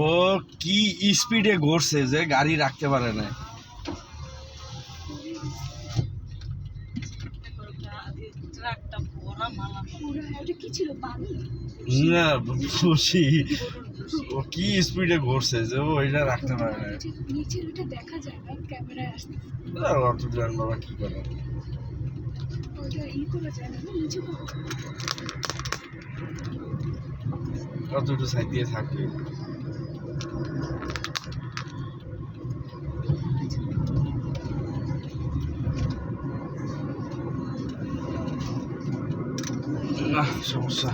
ও কি স্পিডে ঘুরছে যে গাড়ি রাখতে পারে না। না খুশি ও কি স্পিডে ঘুরছে যে ও এটা রাখতে পারে না। দেখা যায় না ক্যামেরায় আসতে। অত জান বাবা কি করে কত একটু সাইড দিয়ে থাকবে। না সমস্যা